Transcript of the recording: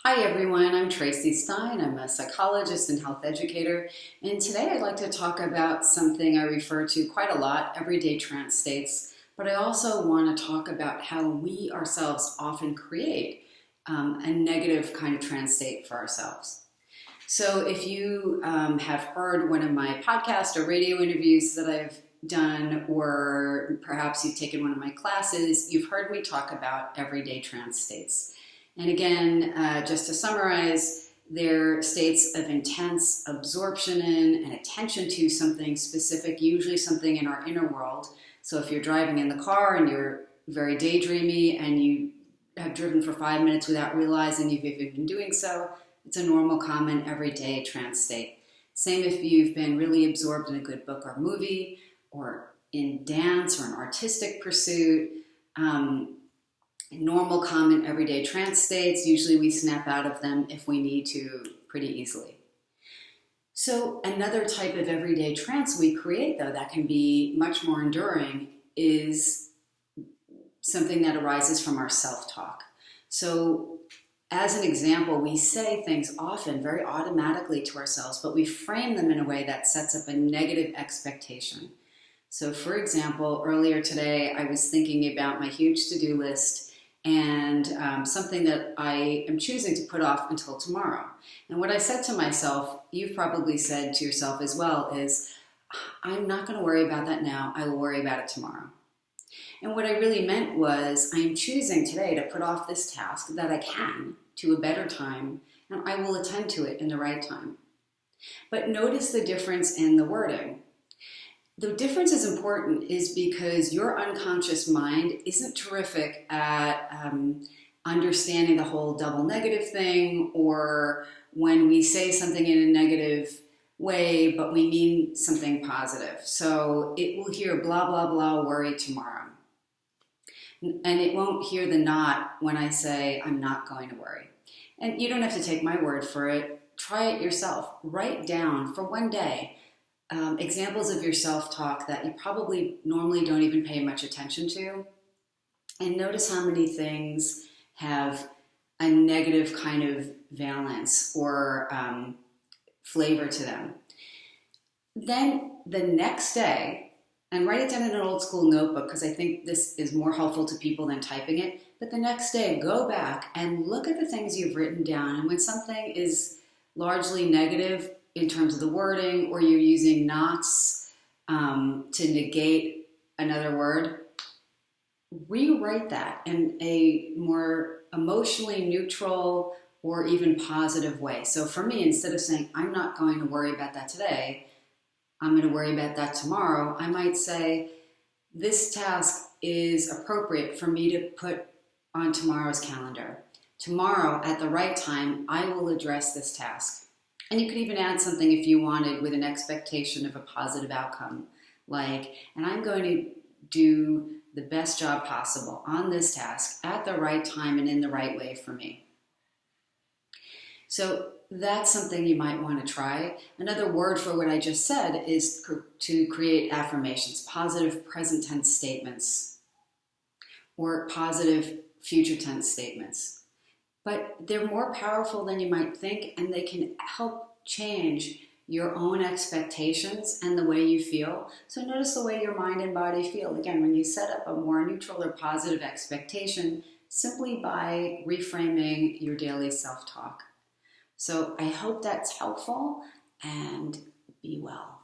Hi everyone, I'm Tracy Stein. I'm a psychologist and health educator, and today I'd like to talk about something I refer to quite a lot, everyday trance states, but I also want to talk about how we ourselves often create a negative kind of trance state for ourselves. So if you have heard one of my podcast or radio interviews that I've done, or perhaps you've taken one of my classes, you've heard me talk about everyday trance states. And again, just to summarize, they're states of intense absorption in and attention to something specific, usually something in our inner world. So if you're driving in the car and you're very daydreamy and you have driven for 5 minutes without realizing you've even been doing so, it's a normal, common, everyday trance state. Same if you've been really absorbed in a good book or movie, or in dance or an artistic pursuit. Normal, common, everyday trance states, usually we snap out of them if we need to pretty easily. So another type of everyday trance we create, though, that can be much more enduring is something that arises from our self-talk. So as an example, we say things often very automatically to ourselves, but we frame them in a way that sets up a negative expectation. So for example, earlier today, I was thinking about my huge to-do list and something that I am choosing to put off until tomorrow. And what I said to myself, you've probably said to yourself as well, is I'm not going to worry about that now. I will worry about it tomorrow. And what I really meant was I am choosing today to put off this task that I can to a better time, and I will attend to it in the right time. But notice the difference in the wording. The difference is important is because your unconscious mind isn't terrific at understanding the whole double negative thing, or when we say something in a negative way, but we mean something positive. So it will hear blah, blah, blah, worry tomorrow. And it won't hear the not when I say I'm not going to worry. And you don't have to take my word for it. Try it yourself. Write down for one day examples of your self-talk that you probably normally don't even pay much attention to, and notice how many things have a negative kind of valence or flavor to them. Then the next day, and write it down in an old school notebook because I think this is more helpful to people than typing it, but the next day go back and look at the things you've written down, and when something is largely negative in terms of the wording, or you're using nots to negate another word, rewrite that in a more emotionally neutral or even positive way. So for me, instead of saying, I'm not going to worry about that today, I'm going to worry about that tomorrow, I might say, this task is appropriate for me to put on tomorrow's calendar. Tomorrow, at the right time, I will address this task. And you could even add something if you wanted with an expectation of a positive outcome, like, and I'm going to do the best job possible on this task at the right time and in the right way for me. So that's something you might want to try. Another word for what I just said is to create affirmations, positive present tense statements, or positive future tense statements. But they're more powerful than you might think, and they can help change your own expectations and the way you feel. So notice the way your mind and body feel. Again, when you set up a more neutral or positive expectation, simply by reframing your daily self-talk. So I hope that's helpful, and be well.